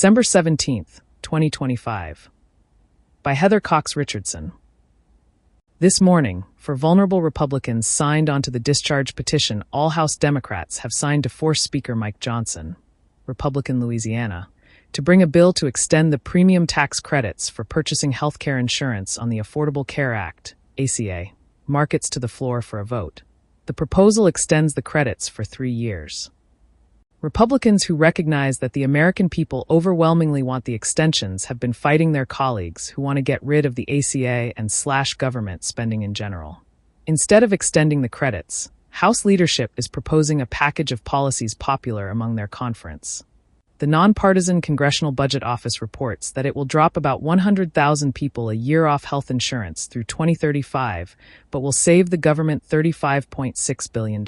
December 17th, 2025. By Heather Cox Richardson. This morning, for vulnerable Republicans signed onto the discharge petition, all House Democrats have signed to force Speaker Mike Johnson, Republican Louisiana, to bring a bill to extend the premium tax credits for purchasing healthcare insurance on the Affordable Care Act, ACA, markets to the floor for a vote. The proposal extends the credits for 3 years. Republicans who recognize that the American people overwhelmingly want the extensions have been fighting their colleagues who want to get rid of the ACA and slash government spending in general. Instead of extending the credits, House leadership is proposing a package of policies popular among their conference. The nonpartisan Congressional Budget Office reports that it will drop about 100,000 people a year off health insurance through 2035, but will save the government $35.6 billion.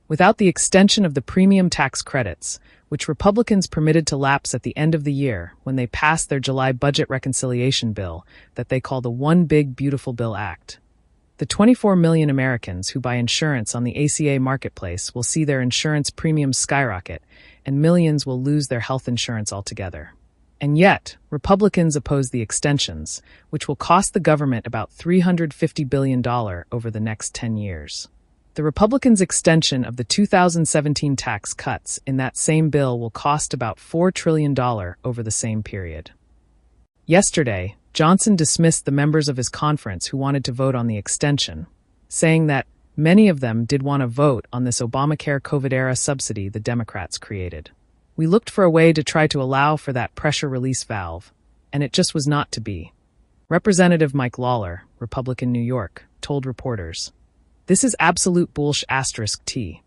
Without the extension of the premium tax credits, which Republicans permitted to lapse at the end of the year when they passed their July budget reconciliation bill that they call the One Big Beautiful Bill Act, the 24 million Americans who buy insurance on the ACA marketplace will see their insurance premiums skyrocket, and millions will lose their health insurance altogether. And yet, Republicans oppose the extensions, which will cost the government about $350 billion over the next 10 years. The Republicans' extension of the 2017 tax cuts in that same bill will cost about $4 trillion over the same period. Yesterday, Johnson dismissed the members of his conference who wanted to vote on the extension, saying that many of them did want to vote on this Obamacare COVID-era subsidy the Democrats created. We looked for a way to try to allow for that pressure release valve, and it just was not to be. Representative Mike Lawler, Republican New York, told reporters, "This is absolute bullsh**T.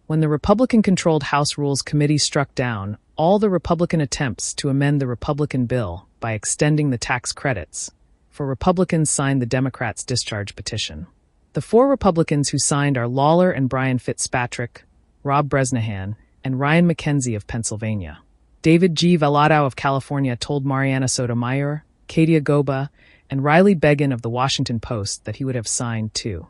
When the Republican-controlled House Rules Committee struck down all the Republican attempts to amend the Republican bill by extending the tax credits, for Republicans signed the Democrats' discharge petition. The 4 Republicans who signed are Lawler and Brian Fitzpatrick, Rob Bresnahan, and Ryan McKenzie of Pennsylvania. David G. Valado of California told Mariana Sotomayor, Katia Goba, and Riley Beggin of The Washington Post that he would have signed too.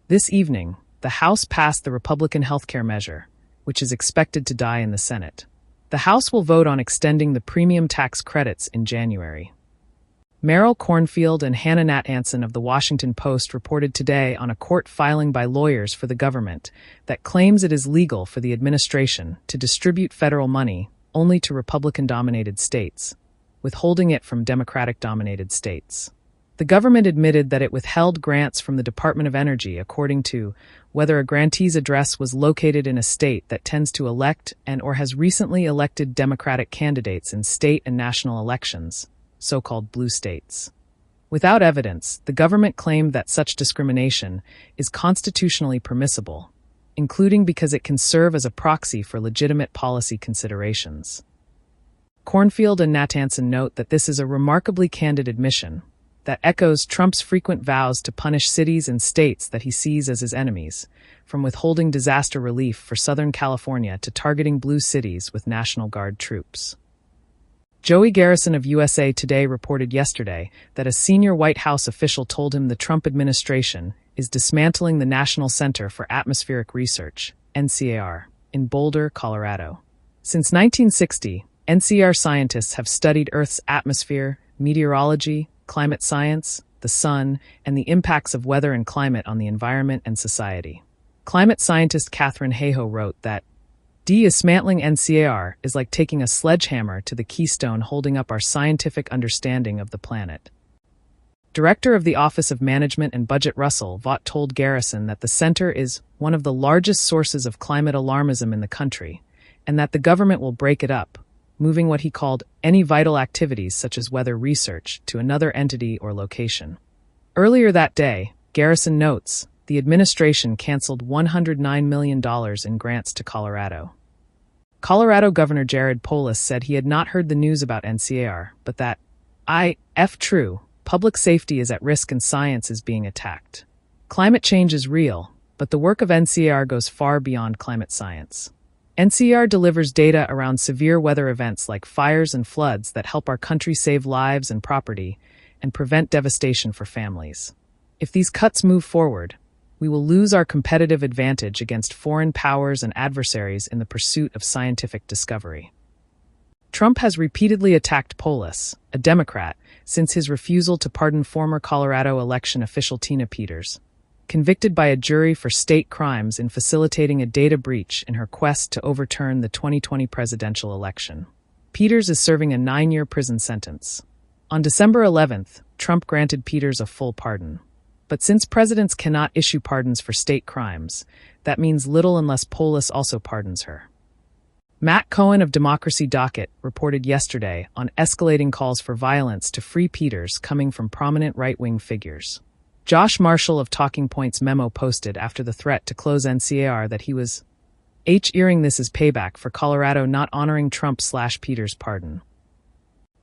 This evening, the House passed the Republican health care measure, which is expected to die in the Senate. The House will vote on extending the premium tax credits in January. Merrill Cornfield and Hannah Nat Anson of The Washington Post reported today on a court filing by lawyers for the government that claims it is legal for the administration to distribute federal money only to Republican-dominated states, withholding it from Democratic-dominated states. The government admitted that it withheld grants from the Department of Energy according to whether a grantee's address was located in a state that tends to elect and or has recently elected Democratic candidates in state and national elections, so-called blue states. Without evidence, the government claimed that such discrimination is constitutionally permissible, including because it can serve as a proxy for legitimate policy considerations. Cornfield and Natanson note that this is a remarkably candid admission that echoes Trump's frequent vows to punish cities and states that he sees as his enemies, from withholding disaster relief for Southern California to targeting blue cities with National Guard troops. Joey Garrison of USA Today reported yesterday that a senior White House official told him the Trump administration is dismantling the National Center for Atmospheric Research, NCAR, in Boulder, Colorado. Since 1960, NCAR scientists have studied Earth's atmosphere, meteorology, climate science, the sun, and the impacts of weather and climate on the environment and society. Climate scientist Katherine Hayhoe wrote that dismantling NCAR is like taking a sledgehammer to the keystone holding up our scientific understanding of the planet. Director of the Office of Management and Budget Russell Vought told Garrison that the center is one of the largest sources of climate alarmism in the country, and that the government will break it up, moving what he called any vital activities such as weather research to another entity or location. Earlier that day, Garrison notes, the administration canceled $109 million in grants to Colorado. Colorado Governor Jared Polis said he had not heard the news about NCAR, but that, true, public safety is at risk and science is being attacked. Climate change is real, but the work of NCAR goes far beyond climate science. NCAR delivers data around severe weather events like fires and floods that help our country save lives and property and prevent devastation for families. If these cuts move forward, we will lose our competitive advantage against foreign powers and adversaries in the pursuit of scientific discovery. Trump has repeatedly attacked Polis, a Democrat, since his refusal to pardon former Colorado election official Tina Peters, convicted by a jury for state crimes in facilitating a data breach in her quest to overturn the 2020 presidential election. Peters is serving a 9-year prison sentence. On December 11th, Trump granted Peters a full pardon. But since presidents cannot issue pardons for state crimes, that means little unless Polis also pardons her. Matt Cohen of Democracy Docket reported yesterday on escalating calls for violence to free Peters coming from prominent right-wing figures. Josh Marshall of Talking Points memo posted after the threat to close NCAR that he was earing this as payback for Colorado not honoring Trump/Peters' pardon.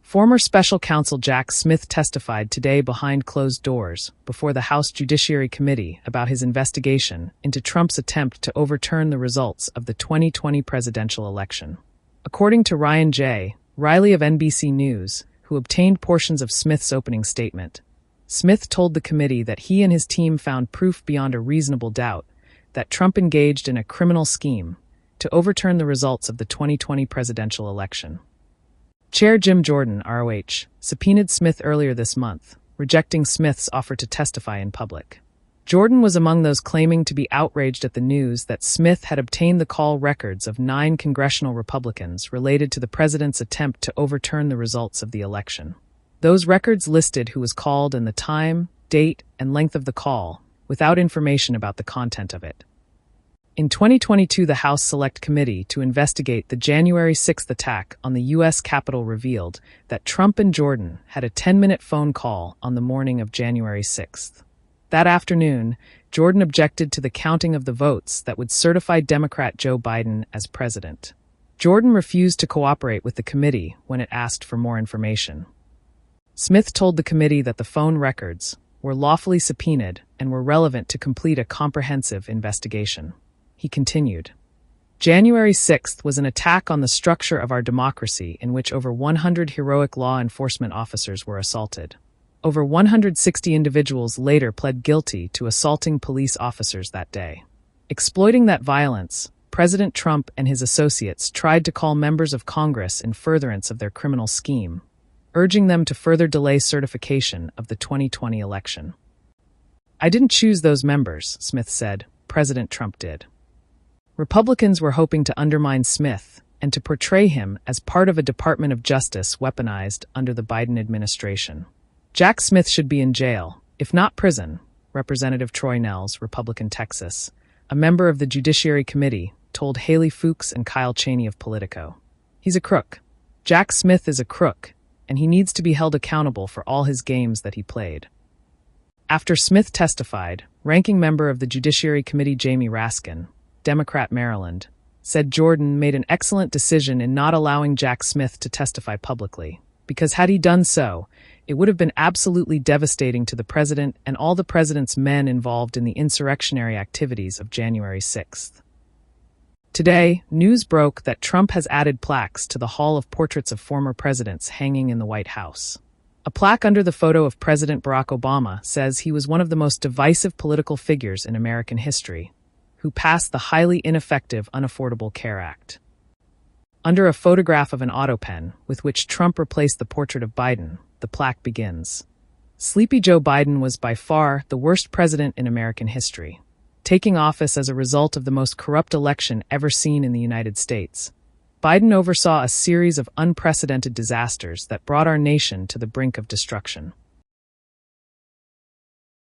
Former special counsel Jack Smith testified today behind closed doors before the House Judiciary Committee about his investigation into Trump's attempt to overturn the results of the 2020 presidential election. According to Ryan J. Riley of NBC News, who obtained portions of Smith's opening statement, Smith told the committee that he and his team found proof beyond a reasonable doubt that Trump engaged in a criminal scheme to overturn the results of the 2020 presidential election. Chair Jim Jordan, ROH, subpoenaed Smith earlier this month, rejecting Smith's offer to testify in public. Jordan was among those claiming to be outraged at the news that Smith had obtained the call records of 9 congressional Republicans related to the president's attempt to overturn the results of the election. Those records listed who was called and the time, date, and length of the call, without information about the content of it. In 2022, the House Select Committee to investigate the January 6th attack on the U.S. Capitol revealed that Trump and Jordan had a 10-minute phone call on the morning of January 6th. That afternoon, Jordan objected to the counting of the votes that would certify Democrat Joe Biden as president. Jordan refused to cooperate with the committee when it asked for more information. Smith told the committee that the phone records were lawfully subpoenaed and were relevant to complete a comprehensive investigation. He continued, January 6th was an attack on the structure of our democracy in which over 100 heroic law enforcement officers were assaulted. Over 160 individuals later pled guilty to assaulting police officers that day. Exploiting that violence, President Trump and his associates tried to call members of Congress in furtherance of their criminal scheme, urging them to further delay certification of the 2020 election. I didn't choose those members, Smith said. President Trump did. Republicans were hoping to undermine Smith and to portray him as part of a Department of Justice weaponized under the Biden administration. Jack Smith should be in jail, if not prison, Representative Troy Nehls, Republican Texas, a member of the Judiciary Committee, told Haley Fuchs and Kyle Cheney of Politico. He's a crook. Jack Smith is a crook, and he needs to be held accountable for all his games that he played. After Smith testified, ranking member of the Judiciary Committee Jamie Raskin, Democrat Maryland, said Jordan made an excellent decision in not allowing Jack Smith to testify publicly, because had he done so, it would have been absolutely devastating to the president and all the president's men involved in the insurrectionary activities of January 6th. Today, news broke that Trump has added plaques to the Hall of Portraits of Former Presidents hanging in the White House. A plaque under the photo of President Barack Obama says he was one of the most divisive political figures in American history, who passed the highly ineffective Unaffordable Care Act. Under a photograph of an auto pen, with which Trump replaced the portrait of Biden, the plaque begins, Sleepy Joe Biden was by far the worst president in American history, taking office as a result of the most corrupt election ever seen in the United States. Biden oversaw a series of unprecedented disasters that brought our nation to the brink of destruction.